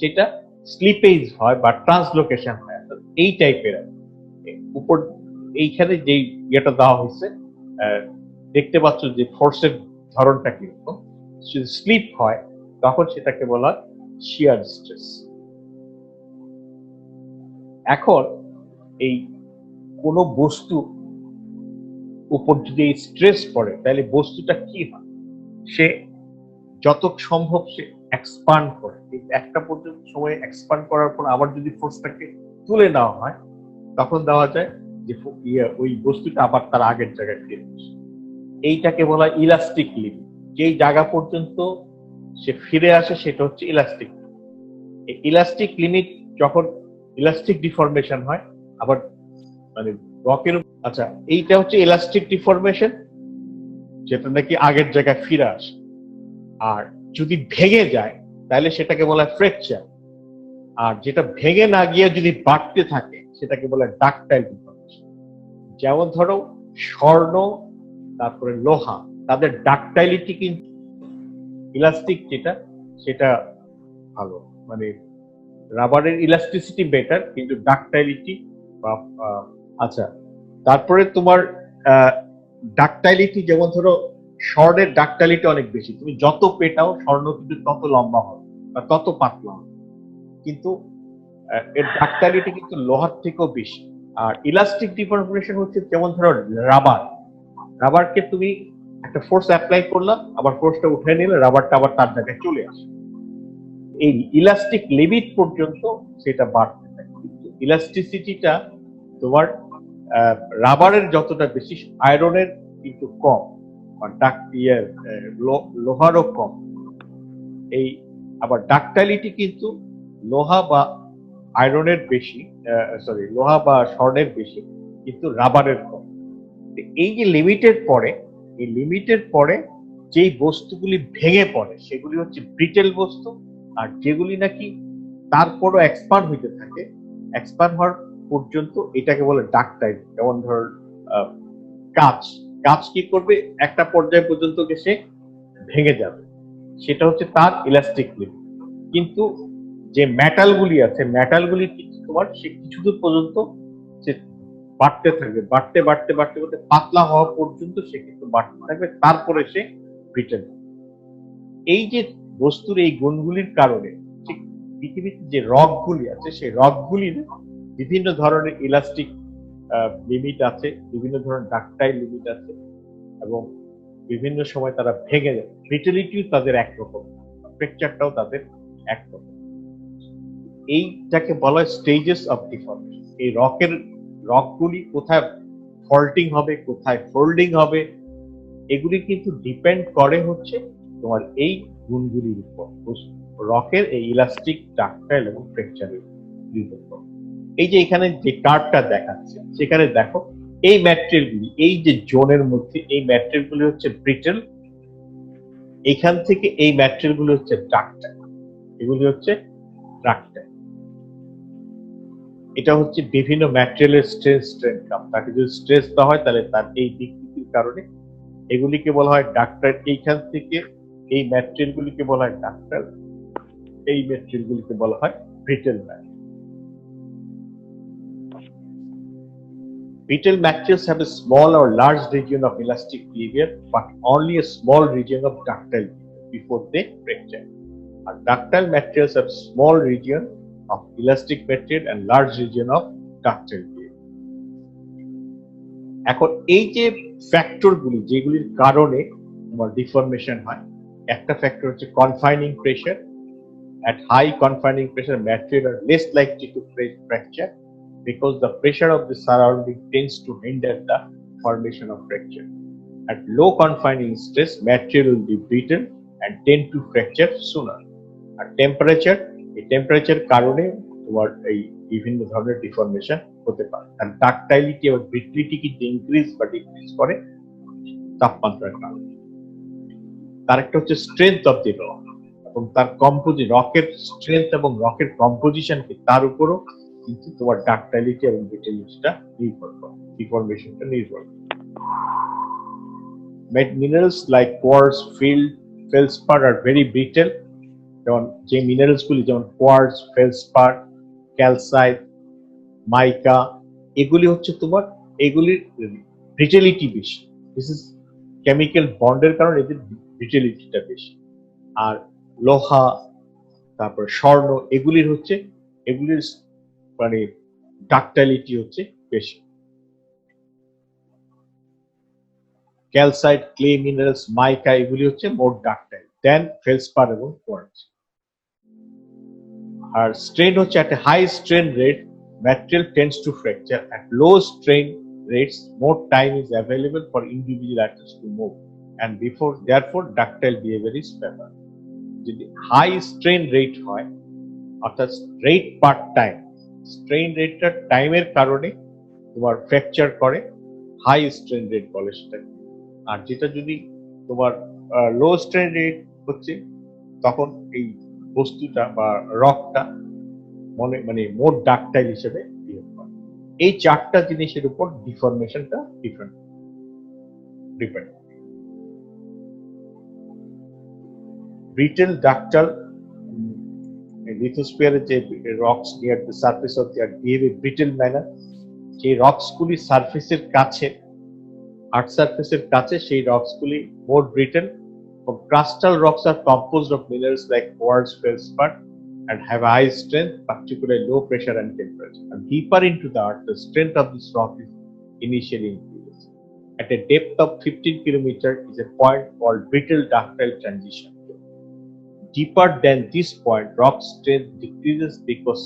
সেটা স্লিপেজ হয় বা ট্রান্সলোকেশন হয়, এই টাইপের। উপর এইখানে যে ইয়েটা দেওয়া হয়েছে, দেখতে পাচ্ছ যে ফোর্সের ধরনটা কিরকম, যদি স্লিপ হয় তখন সেটাকে বলা হয় শিয়ার স্ট্রেস। এখন এই কোন বস্তু উপর যদি স্ট্রেস পড়ে, তাহলে বস্তুটা কি হয়? সে যত সম্ভব সে এক্সপান্ড করে, একটা পর্যন্ত সময় এক্সপান্ড করার পর আবার যদি ফোর্সটাকে তুলে নেওয়া হয়, তখন দেওয়া যায় যে ওই বস্তুটা আবার তার আগের জায়গায় ফিরে আসে। এইটাকে বলা হয় ইলাস্টিক লিমিট। যেই জায়গা পর্যন্ত সে ফিরে আসে সেটা হচ্ছে ইলাস্টিক। এই ইলাস্টিক লিমিট যখন ইলাস্টিক ডিফরমেশন হয়, আবার মানে রকের, আচ্ছা এইটা হচ্ছে ইলাস্টিক ডিফরমেশন, যেটা নাকি আগের জায়গায় ফিরে আসে। আর যদি ভেঙে যায় তাহলে সেটাকে বলা হয় ফ্র্যাকচার। আর যেটা ভেঙে না গিয়ে যদি বাড়তে থাকে সেটাকে বলা হয় ডাকটাইল ডিফরমেশন। যেমন ধরো স্বর্ণ, তারপরে লোহা, তাদের ডাকটাইলিটি কিন্তু ইলাস্টিক যেটা সেটা ভালো, মানে রাবারের ইলাস্টিসিটি বেটার, কিন্তু ডাকটাইলিটি আচ্ছা। তারপরে তোমার ডাকটাইলিটি, যেমন ধরো স্বর্ণের ডাকটাইলিটি অনেক বেশি, তুমি যত পেটাও স্বর্ণ কিন্তু তত লম্বা হবে বা তত পাতলা হবে, কিন্তু এর ডাকটাইলিটি কিন্তু লোহার থেকেও বেশি। আর ইলাস্টিক ডিফরমেশন হচ্ছে যেমন ধরো রাবারকে তুমি একটা ফোর্স অ্যাপ্লাই করলাম, আবার ফোর্সটা উঠে নিলে রাবারটা আবার তার জায়গায় চলে আসে। এই ইলাস্টিক লিমিট পর্যন্ত সেটা বাড়তে থাকে, কিন্তু ইলাস্টিসিটিটা তোমার রাবারের যতটা বেশি, আয়রনের কিন্তু কম, লোহারও কম। এই আবার ডাকটাইলিটি কিন্তু লোহা বা আয়রনের বেশি, লোহা বা স্বর্ণের বেশি, কিন্তু রাবারের কম। এই যে লিমিটের পরে যেই বস্তুগুলি ভেঙে পড়ে সেগুলি হচ্ছে ব্রিটেল বস্তু। আর যেগুলি নাকি তারপরও এক্সপান্ড হইতে থাকে, এক্সপান্ড হওয়ার পর্যন্ত, এটাকে বলে ডাকটাইল। যেমন ধর কাঁচ কাঁচ কি করবে, একটা পর্যায় পর্যন্ত সে ভেঙে যাবে, সেটা হচ্ছে তার ইলাস্টিক লিমিট। কিন্তু যে মেটালগুলি আছে, মেটালগুলি কিন্তু তোমার সে কিছু দূর পর্যন্ত সে বাড়তে থাকবে, বাড়তে বাড়তে বাড়তে বাড়তে পাতলা হওয়া পর্যন্ত সে কিন্তু বাড়তে থাকবে, তারপরে সে ব্রিটেল। এই যে বস্তুর এই গুণগুলির কারণে ঠিক পৃথিবীতে যে রকগুলি আছে, সেই রকগুলির বিভিন্ন ধরনের ইলাস্টিক লিমিট আছে, বিভিন্ন ধরনের ডাকটাইল লিমিট আছে, এবং বিভিন্ন সময় তারা ভেঙে যায়। ব্রিটেলিটিও তাদের একরকম, ফ্র্যাকচারটাও তাদের একরকম। এইটাকে বলা হয় স্টেজেস অফ ডিফর্মেশন। এই রকগুলি কোথায় ফল্টিং হবে, কোথায় ফোল্ডিং হবে, এগুলি কিন্তু ডিপেন্ড করে হচ্ছে তোমার এই গুণগুলির উপর, রকের এই ইলাস্টিক, ডাকটাইল এবং ফ্র্যাকচারের উপর। এই যে এখানে যে কার্ভটা দেখাচ্ছে, সেখানে দেখো এই ম্যাটেরিয়ালগুলি, এই যে জোনের মধ্যে এই ম্যাটেরিয়ালগুলি হচ্ছে ব্রিটেল, এখান থেকে এই ম্যাটেরিয়ালগুলি হচ্ছে ডাকটাইল, এগুলি হচ্ছে ডাকটাইল। এটা হচ্ছে বিভিন্ন ম্যাটেরিয়ালের স্ট্রেস স্ট্রেন কার্ভ। তাকে যদি স্ট্রেস দেওয়া হয় তাহলে তার এই বিকৃতির কারণে এগুলিকে বলা হয় ডাকটাইল। এইখান থেকে এই ম্যাটেরিয়ালগুলিকে বলা হয় ডাকটাইল, এই ম্যাটেরিয়ালগুলিকে বলা হয় ব্রিটেল material. Brittle materials have a small or large region of elastic behavior, but only a small region of ductile behavior before they fracture. And ductile materials have small region of elastic material and large region of ductile behavior. এখন এই যে ফ্যাক্টরগুলি যেগুলির কারণে তোমার deformation হয়, একটা factor হচ্ছে কনফাইনিং pressure. At high confining pressure, material are less likely to fracture because the pressure of the surrounding tends to hinder the formation of fracture. At low confining stress, material will be brittle and tend to fracture sooner. At temperature, এই temperature কারণে তোমার এই বিভিন্ন ধরনের deformation হতে পারে। আর ductility এবং ব্রিটলিটি কিন্তু ইনক্রিজ বা ডিক্রিজ করে তাপমাত্রার কারণে। তার একটা হচ্ছে স্ট্রেংথ অফ দি রক এবং তার রকের স্ট্রেংথ এবং রকের কম্পোজিশন কি, তার উপরও কিন্তু তোমার ডাকটাইলিটি এবং ব্রিটেলিটিটা নির্ভর করে, ডিফর্মেশনটা নির্ভর করে। মিনারেলস লাইক কোয়ার্টজ, ফেলসপার আর ভেরি ব্রিটেল। যেমন যে মিনারেলস গুলি, যেমন কোয়ার্টজ, ফেলসপার, ক্যালসাইট, মাইকা, এগুলি হচ্ছে তোমার, এগুলির ব্রিটেলিটি বেশি। দিস ইজ কেমিক্যাল বন্ডের কারণে এদের ব্রিটেলিটিটা বেশি। আর লোহা, তারপর স্বর্ণ, এগুলির মানে ডাকটাইলিটি হচ্ছে বেশি। ক্যালসাইট, ক্লে মিনারেলস, মাইকা, এগুলি হচ্ছে মোর ডাকটাইল দেন ফেলসপার এবং কোয়ার্টজ। আর স্ট্রেন হচ্ছে at a high strain rate, material tends to fracture. At low strain rates, more time is available for individual atoms to move, and therefore ductile behavior is favored. যদি high strain rate হয়, অর্থাৎ rate পার time, strain রেটটা টাইমের কারণে তোমার fracture করে, high strain rate বলে সেটা। আর যেটা যদি তোমার লো স্ট্রেন রেট হচ্ছে, তখন এই বস্তুটা বা রকটা মানে মোট ডাকটাইল হিসেবে বিহেভ করে। এই চারটা জিনিসের উপর ডিফর্মেশনটা ডিপেন্ড। Brittle, ductile, lithosphere যে rocks near the surface of the earth behave in brittle manner. সেই রক্সগুলি সারফেসের কাছে, আর্থ সারফেসের কাছে, সেই রক্সগুলি মোর ব্রিটেল। Crustal rocks are composed of minerals like quartz, feldspar, and have high strength, particularly low pressure and temperature. And deeper into the earth, the strength of this rock is initially increases. At a depth of 15 km is a point called brittle ductile transition. Deeper than this point, rock strength decreases because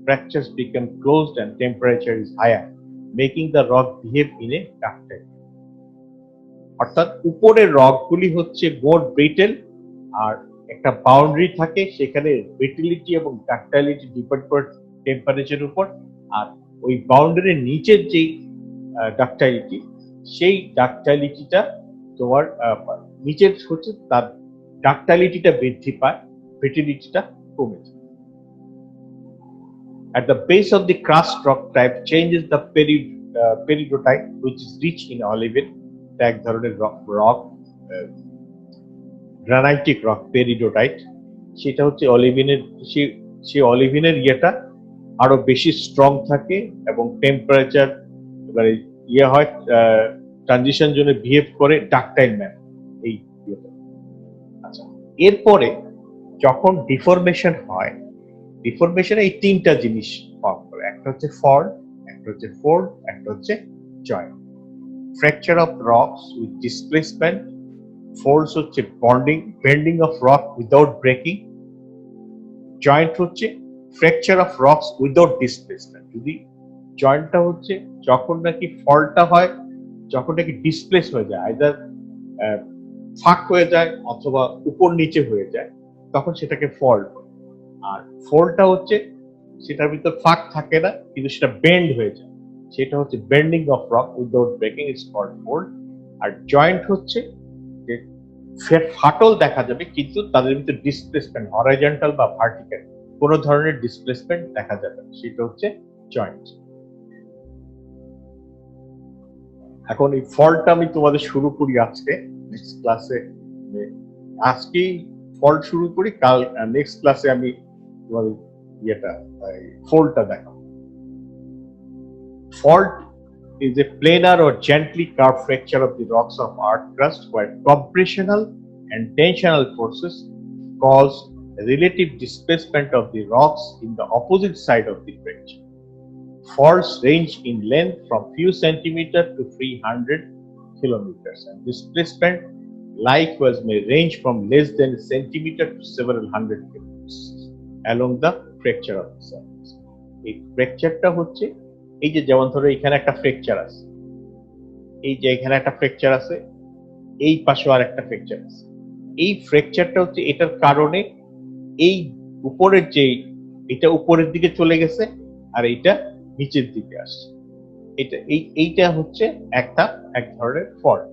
fractures become closed and temperature is higher, making the rock behave in a ductile. অর্থাৎ উপরের রকগুলি হচ্ছে মোর ব্রিটেল, আর একটা boundary থাকে, সেখানে ব্রিটিলিটি এবং ductility depend করে টেম্পারেচারের উপর। আর ওই বাউন্ডারির নিচের যেই ডাকটাইলিটি, সেই ডাকটাইলিটিটা তোমার নিচের হচ্ছে তার ডাকটাইলিটিটা বৃদ্ধি পায়, ব্রিটিলিটিটা কমে যায়। At the base of the crust, rock type changes the peridotite which is rich in olivine, এটা এক ধরনের রক, গ্রানাইটিক রক পেরিডোটাইট। সেটা হচ্ছে অলিভিনের, সেই অলিভিনের ইয়েটা আরো বেশি স্ট্রং থাকে এবং টেম্পারেচার এবারে ইয়ে হয়, ট্রানজিশন জোনে বিহেভ করে ডাকটাইল ম্যান এই ইয়েটা। আচ্ছা, এরপরে যখন ডিফরমেশন হয়, ডিফরমেশনে এই তিনটা জিনিস ফর্ম করে, একটা হচ্ছে ফল্ট, একটা হচ্ছে ফোল্ড, একটা হচ্ছে joint. Fracture of rocks with displacement, folds হচ্ছে bending of rock without breaking, joint হচ্ছে fracture of rocks without displacement. যদি জয়েন্টটা হচ্ছে যখন নাকি ফলটা হয়, যখন নাকি ডিসপ্লেস হয়ে যায়, আইদার ফাঁক হয়ে যায় অথবা উপর নিচে হয়ে যায়, তখন সেটাকে ফল্ট। আর ফোল্ডটা হচ্ছে সেটার ভিতর ফাঁক থাকে না কিন্তু সেটা বেন্ড হয়ে যায়, সেটা হচ্ছে bending of rock without breaking is called fold. আর জয়েন্ট হচ্ছে যে ফাটল দেখা যাবে কিন্তু তাদের ভিতরে ডিসপ্লেসমেন্ট হরাইজন্টাল বা ভার্টিক্যাল কোনো ধরনের ডিসপ্লেসমেন্ট দেখা যাবে, সেটা হচ্ছে জয়েন্ট। এখন এই ফল্টটা আমি তোমাদের শুরু করি আজকে, নেক্সট ক্লাসে আজকেই ফল্ট শুরু করি, কাল নেক্সট ক্লাসে আমি তোমাদের ইয়েটা ফল্টটা দেখাবো। Fault is a planar or gently curved fracture of the rocks of earth crust where compressional and tensional forces cause relative displacement of the rocks in the opposite side of the fracture. Faults range in length from few centimeters to 300 kilometers, and displacement likewise may range from less than a centimeter to several hundred kilometers along the fracture of the surface. এই ফ্র্যাকচারটা হচ্ছে এই যে যেমন ধরো এখানে একটা fracture আছে, এই যে এখানে একটা ফ্র্যাকচার আছে, এই পাশে আর একটা ফ্র্যাকচার আছে। এই ফ্র্যাকচারটা হচ্ছে এটার কারণে এই উপরের যে এটা উপরের দিকে চলে গেছে আর এইটা নিচের দিকে আসছে, এইটা হচ্ছে এক ধরনের ফল্ট।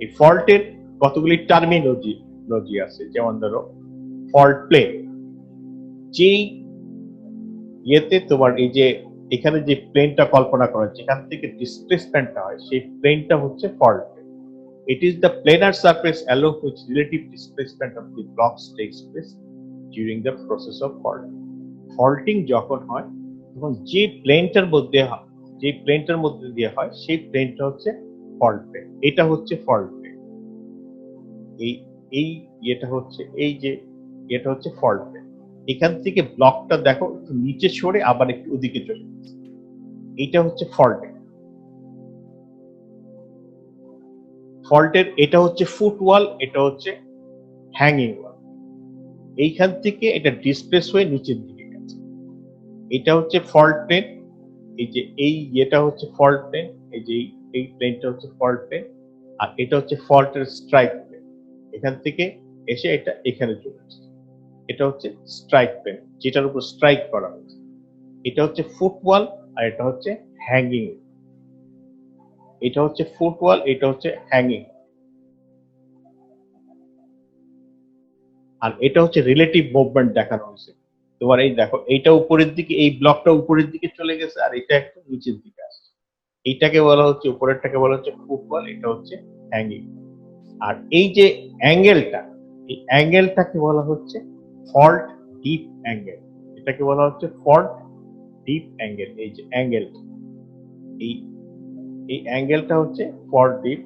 এই ফল্টের কতগুলি টার্মিনোলজি আছে, যেমন ধরো ফল্ট প্লেন, যেই ইয়েতে তোমার এই যে এখানে যে প্লেনটা কল্পনা করা, যেখান থেকে ডিসপ্লেসমেন্টটা হয়, সেই প্লেনটা হচ্ছে fault plane. It is the planar surface along which relative displacement of the blocks takes place during the process of faulting. Faulting যখন হয় তখন যে প্লেনটার মধ্যে দিয়ে হয় সেই প্লেনটা হচ্ছে ফল্ট প্লেন, এটা হচ্ছে ফল্ট প্লেন। এটা হচ্ছে ফল্ট প্লেন। এখান থেকে ব্লকটা দেখো একটু নিচে সরে আবার একটু ওদিকে চলে গেছে, এইটা হচ্ছে ফল্টের। এটা হচ্ছে ফুটওয়াল, এটা হচ্ছে হ্যাঙ্গিং ওয়াল। এইখান থেকে এটা ডিসপ্লেস হয়ে নিচের দিকে গেছে, এটা হচ্ছে ফল্ট প্লেন। এই যে এটা হচ্ছে ফল্ট প্লেন, এই যে এই প্লেনটা হচ্ছে ফল্ট প্লেন, আর এটা হচ্ছে ফল্টের স্ট্রাইক প্লেন। এখান থেকে এসে এটা এখানে চলে আসছে, এটা হচ্ছে স্ট্রাইক প্লেন যেটার উপর স্ট্রাইক করা হয়েছে। এটা হচ্ছে ফুটওয়াল আর এটা হচ্ছে হ্যাঙ্গিং। এটা হচ্ছে ফুটওয়াল, এটা হচ্ছে হ্যাঙ্গিং, আর এটা হচ্ছে রিলেটিভ মুভমেন্ট দেখানো হয়েছে তোমার। এই দেখো এইটা উপরের দিকে, এই ব্লকটা উপরের দিকে চলে গেছে আর এটা একটু নিচের দিকে আসছে, এইটাকে বলা হচ্ছে উপরেরটাকে বলা হচ্ছে ফুটওয়াল, এটা হচ্ছে হ্যাঙ্গিং। আর এই যে অ্যাঙ্গেলটা, এই অ্যাঙ্গেলটাকে বলা হচ্ছে ফল্ট ডিপ অ্যাঙ্গেল, এটাকে বলা হচ্ছে ফল্ট ডিপ অ্যাঙ্গেল। এই যে অ্যাঙ্গেল, এই অ্যাঙ্গেলটা হচ্ছে ফল্ট ডিপ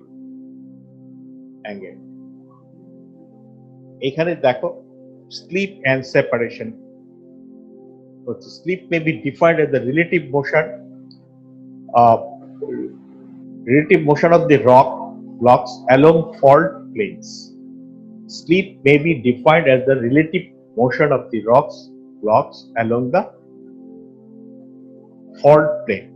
অ্যাঙ্গেল। এখানে দেখো স্লিপ এন্ড সেপারেশন হচ্ছে, slip may be defined as the relative motion of the rock blocks along fault planes. Sleep may be defined as the relative motion of the blocks along the fault plane.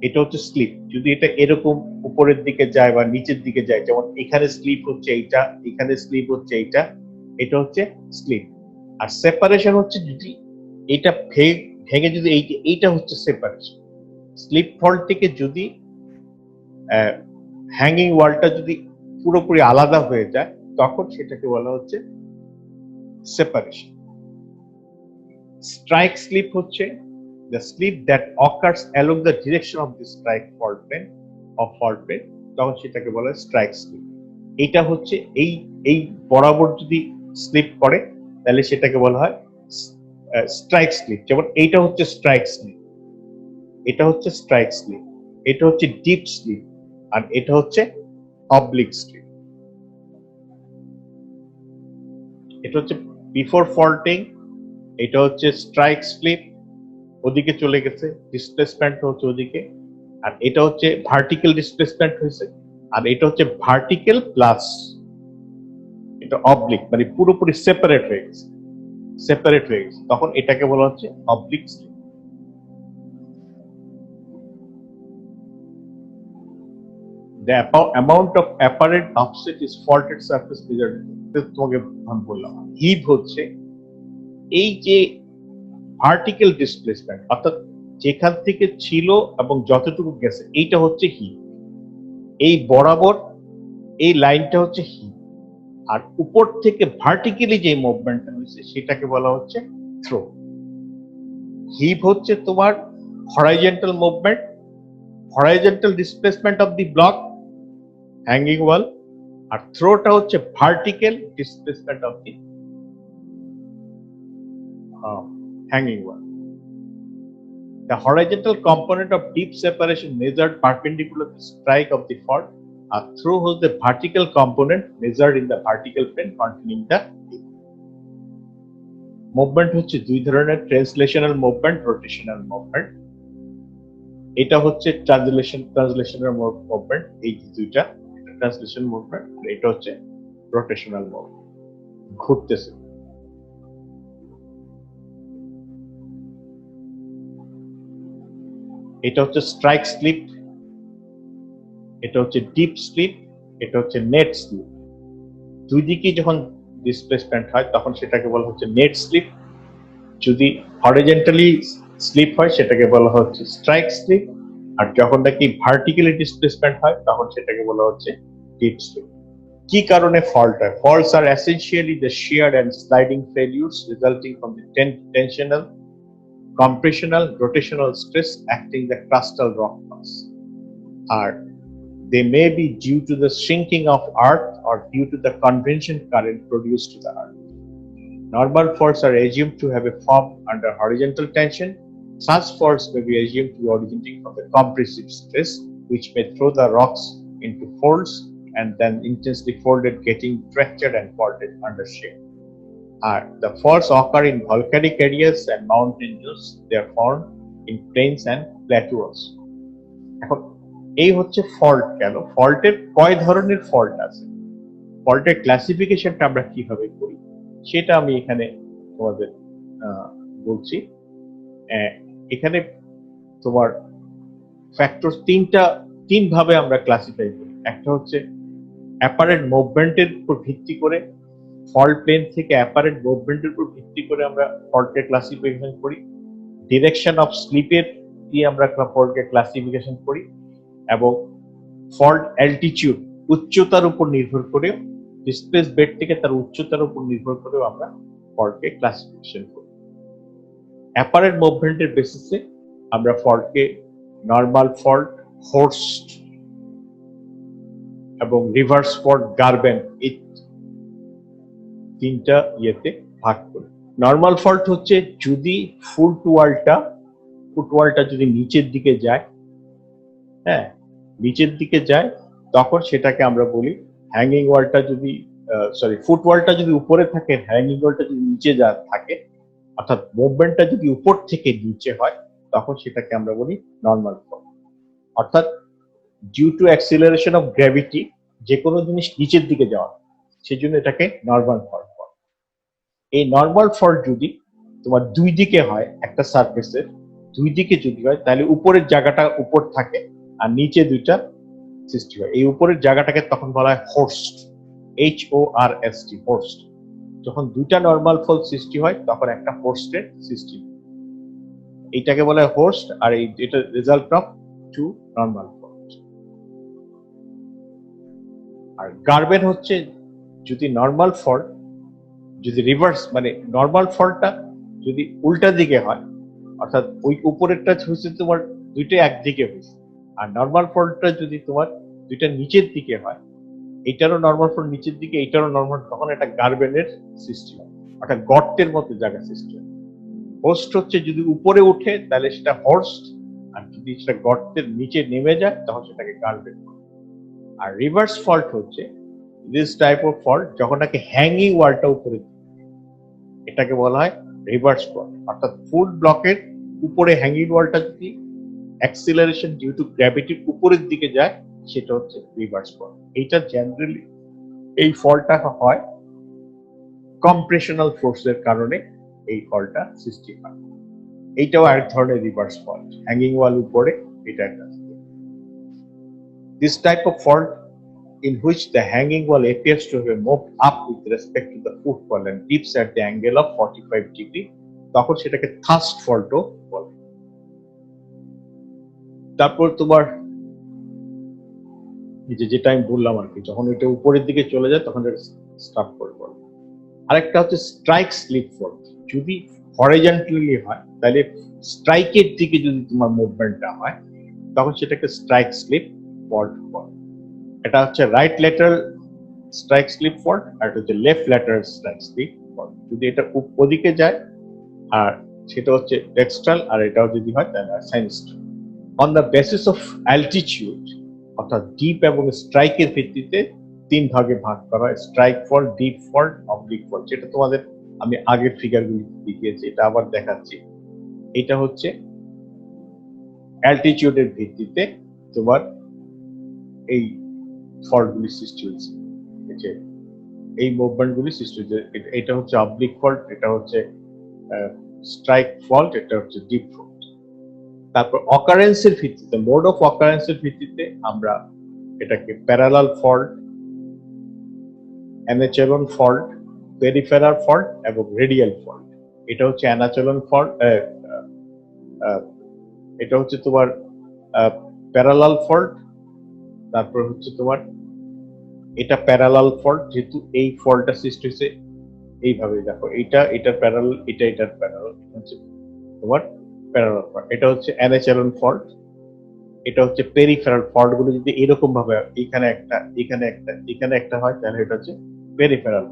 এটা হচ্ছে slip. যদি এটা এরকম উপরের দিকে যায় বা নিচের দিকে যায়, যেমন এখানে স্লিপ হচ্ছে এইটা, এখানে স্লিপ হচ্ছে এইটা, এটা হচ্ছে স্লিপ। আর সেপারেশন হচ্ছে যদি এটা ভেঙে যদি এইটা হচ্ছে সেপারেশন। স্লিপ ফল্ট থেকে যদি হ্যাঙ্গিং ওয়ালটা যদি পুরোপুরি আলাদা হয়ে যায় তখন সেটাকে বলা হচ্ছে সেপারেশন। স্ট্রাইক স্লিপ হচ্ছে the slip that occurs along the direction of the strike fault plane তখন সেটাকে বলা হয় স্ট্রাইক স্লিপ। এটা হচ্ছে এই এই বরাবর যদি স্লিপ করে তাহলে সেটাকে বলা হয় স্ট্রাইক স্লিপ। যেমন এইটা হচ্ছে স্ট্রাইক স্লিপ, এটা হচ্ছে স্ট্রাইক স্লিপ, এটা হচ্ছে ডিপ স্লিপ, আর এটা হচ্ছে অবলিক স্লিপ। এটা হচ্ছে বিফোর ফল্টিং, এটা হচ্ছে স্ট্রাইক স্লিপ, ওদিকে চলে গেছে, ডিসপ্লেসমেন্ট হচ্ছে ওদিকে, আর এটা হচ্ছে ভার্টিক্যাল ডিসপ্লেসমেন্ট হয়েছে, আর এটা হচ্ছে ভার্টিক্যাল প্লাস এটা অবলিক, মানে পুরোপুরি সেপারেট হয়ে গেছে, তখন এটাকে বলা হচ্ছে oblique slip. The amount of apparent offset is faulted surface measured. তোমাকে আমি বললাম হিভ হচ্ছে এই যে ভার্টিক্যাল ডিসপ্লেসমেন্ট, অর্থাৎ যেখান থেকে ছিল এবং যতটুকু গেছে এইটা হচ্ছে হিভ, এই বরাবর এই লাইনটা হচ্ছে হিভ, আর উপর থেকে ভার্টিক্যালি যে মুভমেন্টটা হয়েছে সেটাকে বলা হচ্ছে থ্রো। হিভ হচ্ছে তোমার horizontal movement, horizontal displacement of the block hanging wall, আর থ্রোটা হচ্ছে vertical displacement of the hanging wall. The horizontal component of deep separation measured perpendicular to the strike of the fault. A through was the vertical component measured in the vertical plane containing the deep. Movement হচ্ছে দুই ধরনের, translational movement, rotational movement. এটা হচ্ছে translational movement, এই দুইটা, এটা translation movement, এটা হচ্ছে রোটেশনাল মুভমেন্ট, ঘুরতেছে। এটা হচ্ছে স্ট্রাইক স্লিপ, এটা হচ্ছে ডিপ স্লিপ, এটা হচ্ছে নেট স্লিপ। দুই দিকে যখন ডিসপ্লেসমেন্ট হয় তখন সেটাকে বলা হচ্ছে নেট স্লিপ। যদি হরিজন্টালি স্লিপ হয় সেটাকে বলা হচ্ছে স্ট্রাইক স্লিপ, আর যখন নাকি ভার্টিক্যালি ডিসপ্লেসমেন্ট হয় তখন সেটাকে বলা হচ্ছে ডিপ স্লিপ। কি কারণে ফল্ট হয়? Faults are essentially the shear and sliding failures resulting from the tensional, compressional, rotational stress acting the crustal rock mass. Are they may be due to the shrinking of earth or due to the convection current produced to the earth. Normal faults are assumed to have a form under horizontal tension. Such faults may be assumed to be originating from the compressive stress, which may throw the rocks into folds and then intensely folded, getting fractured and faulted under shear. The faults occur in volcanic areas and mountain ranges. They are found in plains and plateaus. এখন এই হচ্ছে fault গেল। ফল্টের কয় ধরনের fault আছে, ফল্টের ক্লাসিফিকেশনটা আমরা কিভাবে করি সেটা আমি এখানে তোমাদের বলছি। এখানে তোমার ফ্যাক্টর তিন ভাবে আমরা ক্লাসিফাই করি। একটা হচ্ছে অ্যাপারেন্ট মুভমেন্টের উপর ভিত্তি করে, ফল্ট প্লেন থেকে অ্যাপারেন্ট মুভমেন্টের উপর ভিত্তি করে আমরা ফল্টের ক্লাসিফিকেশন করি। ডিরেকশন অফ স্লিপের দিয়ে আমরা ফল্টের ক্লাসিফিকেশন করি, এবং ফল্ট অ্যালটিটিউড, উচ্চতার উপর নির্ভর করে, ডিসপ্লেস বেড থেকে তার উচ্চতার উপর নির্ভর করেও আমরা ফল্টকে ক্লাসিফিকেশন করি। অ্যাপারেন্ট মুভমেন্টের বেসিসে আমরা ফল্টকে নরমাল ফল্ট, হোর্স্ট এবং রিভার্স ফল্ট, গার্বেন, এই তিনটা ইয়েতে ভাগ করি। নরমাল ফল্ট হচ্ছে যদি ফুটওয়ালটা যদি নিচের দিকে যায়, হ্যাঁ নিচের দিকে যায়, তখন সেটাকে আমরা বলি হ্যাঙ্গিং ওয়ালটা যদি ফুটওয়ালটা যদি উপরে থাকে, হ্যাঙ্গিং ওয়ালটা যদি নিচে থাকে, অর্থাৎ মুভমেন্টটা যদি উপর থেকে নিচে হয়, তখন সেটাকে আমরা বলি নরমাল ফল্ট। অর্থাৎ due to acceleration of gravity যে কোনো জিনিস নিচের দিকে যাওয়া, সেজন্য এটাকে নরমাল ফল্ট। এই নরমাল ফল্ট যদি তোমার দুই দিকে হয়, একটা সারফেসের দুই দিকে যদি হয়, তাহলে উপরের জায়গাটা উপর থাকে আর নিচে দুইটা সৃষ্টি হয়। এই উপরের জায়গাটাকে তখন বলা হয় হোর্স্ট, HORST, হোর্স্ট। যখন দুইটা নরমাল ফল্ট সৃষ্টি হয় তখন একটা হোর্স্টের সৃষ্টি, এইটাকে বলা হয় হোর্স্ট, আর এটা result of two normal fault. আর গার্বেন হচ্ছে যদি নরমাল ফল্ট যদি রিভার্স, মানে নরমাল ফল্টটা যদি উল্টা দিকে হয়, অর্থাৎ ওই উপরেরটা হচ্ছে তোমার দুইটা একদিকে হয়েছে, আর নর্মাল ফল্টটা যদি তোমার দুইটা নিচের দিকে হয়, এইটারও নর্মাল ফল্ট নিচের দিকে, এইটারও নর্মাল, তখন একটা গার্বেনের সৃষ্টি হয়, একটা গর্তের মতো জায়গা সৃষ্টি হয়। হোস্ট হচ্ছে যদি উপরে উঠে তাহলে সেটা হর্স্ট, আর যদি সেটা গর্তের নিচে নেমে যায় তখন সেটাকে গার্বেন। আর রিভার্স ফল্ট হচ্ছে দিস টাইপ অফ ফল্ট যখন নাকি হ্যাঙ্গিং ওয়ালটা উপরে, এটাকে বলা হয় রিভার্স ফল্ট। অর্থাৎ ফুল ব্লকের উপরে হ্যাঙ্গিং ওয়ালটা যদি অ্যাক্সিলারেশন ডিউ টু গ্র্যাভিটির উপরের দিকে যায়, সেটা হচ্ছে রিভার্স ফল্ট। এইটা জেনারেলি এই ফল্টটা হয় কম্প্রেশনাল ফোর্সের কারণে, এই ফল্টটা সৃষ্টি হয়। এইটাও এক ধরনের রিভার্স ফল্ট, হ্যাঙ্গিং ওয়াল উপরে, এটা একটা। This type of fault in which the hanging wall appears to have moved up with respect to the footwall and dips at the angle of 45 degree, তখন সেটাকে thrust fault ও বলে। তারপর তোমার যেটা আমি বললাম আর কি, যখন এটা উপরের দিকে চলে যায় তখন এটা স্টাপ ফল্ট বলে। আরেকটা হচ্ছে স্ট্রাইক স্লিপ ফল্ট। যদি হরিজন্টালি হয় তাহলে স্ট্রাইকের দিকে যদি তোমার মুভমেন্টটা হয় তখন সেটাকে স্ট্রাইক স্লিপ ফল্ট বলে। এটা হচ্ছে right lateral strike slip fault, আর এটা হচ্ছে left lateral strike slip fault. যদি এটা ওদিকে যায় আর সেটা হচ্ছে ডেক্সট্রাল, আর এটাও যদি হয় তাহলে sinistral. On the basis of altitude, অর্থাৎ ডিপ এবং স্ট্রাইকের ভিত্তিতে তিন ভাগে ভাগ করা হয়, strike fault, dip fault, oblique fault. যেটা তোমাদের আমি আগের ফিগারগুলি দেখিয়েছি, এটা আবার দেখাচ্ছি। এটা হচ্ছে অ্যালটিটিউডের ভিত্তিতে তোমার এই ফল্টগুলি সৃষ্টি হয়েছে, এই মুভমেন্টগুলি সৃষ্টি হয়েছে। এটা হচ্ছে অবলিক ফল্ট, এটা হচ্ছে স্ট্রাইক ফল্ট, এটা হচ্ছে ডিপ ফল্ট। তারপর অকারেন্সের ভিত্তিতে, মোড অফ অকারেন্সের ভিত্তিতে আমরা এটাকে parallel fault, en echelon fault, peripheral fault এবং রেডিয়াল ফল্ট। এটা হচ্ছে অ্যানাচেলন ফল্ট, এটা হচ্ছে তোমার প্যারালাল ফল্ট। তারপর হচ্ছে তোমার এটা প্যারালাল ফল্ট, যেহেতু এই ফল্টটা সৃষ্টি হয়েছে এইভাবে, দেখো এটার প্যারালাল, এটার প্যারালাল, হচ্ছে তোমার প্যারালাল ফল্ট। এটা হচ্ছে অ্যানাচেলন ফল্ট। এটা হচ্ছে পেরিফেরাল ফল্ট গুলো যদি এরকম ভাবে এখানে একটা, এখানে একটা, এখানে একটা হয় তাহলে এটা হচ্ছে পেরিফেরাল।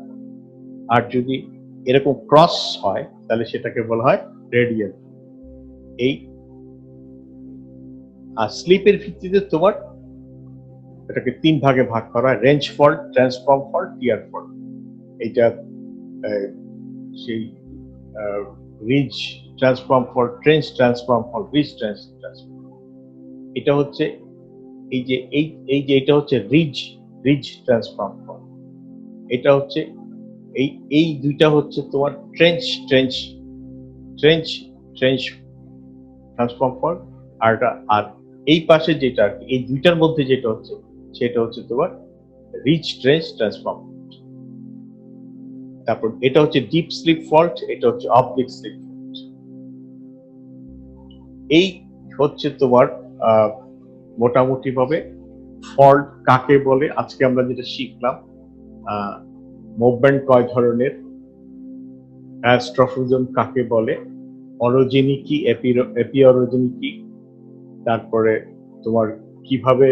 আর যদি এরকম ক্রস হয় তাহলে সেটাকে বলা হয় রেডিয়াল। এই আর স্লিপের ভিত্তিতে তোমার এটাকে তিন ভাগে ভাগ করা হয়, range fault, transform fault, tear fault. এইটা সেই ridge transform fault, trench transform fault, ridge transform. এটা হচ্ছে এটা হচ্ছে রিজ ট্রান্সফর্ম ফল্ট। এটা হচ্ছে এই দুইটা হচ্ছে তোমার ট্রেঞ্চ ট্রান্সফর্ম ফল্ট। আর এই পাশে যেটা আর কি, এই দুইটার মধ্যে যেটা হচ্ছে সেটা হচ্ছে তোমার রিচ ট্রেঞ্চ ট্রান্সফর্ম। তারপর এটা হচ্ছে ডিপ স্লিপ ফল্ট, এটা হচ্ছে অবলিক স্লিপ ফল্ট। এই হচ্ছে তোমার মোটামুটি ভাবে ফল্ট কাকে বলে। আজকে আমরা যেটা শিখলাম, মুভমেন্ট কয় ধরনের, অ্যাস্ট্রোফিজম কাকে বলে, অরোজেনি কি, এপিঅরোজেনি কি, তারপরে তোমার কিভাবে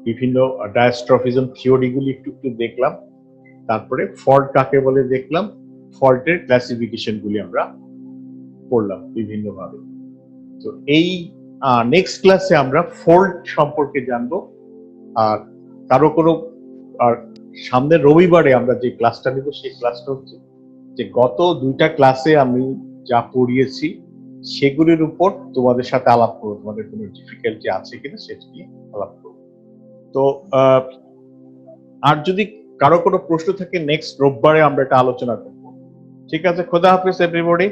বিভিন্ন ডায়াস্ট্রফিজম থিওরিগুলি একটু দেখলাম, তারপরে ফল্ট কাকে বলে দেখলাম, ফল্টের ক্লাসিফিকেশন গুলি আমরা পড়লাম বিভিন্ন ভাবে। তো এই নেক্সট ক্লাসে আমরা ফল্ট সম্পর্কে জানবো। আর আর সামনের রবিবারে আমরা যে ক্লাসটা নিব সেই ক্লাসটা হচ্ছে যে গত দুইটা ক্লাসে আমি যা পড়িয়েছি সেগুলির উপর তোমাদের সাথে আলাপ করবো, তোমাদের কোনো ডিফিকাল্টি আছে কিনা সেটা নিয়ে আলাপ করবো। তো আর যদি কারো কোনো প্রশ্ন থাকে নেক্সট রোববারে আমরা এটা আলোচনা করবো। ঠিক আছে, খোদা হাফেজ এভরিবডি।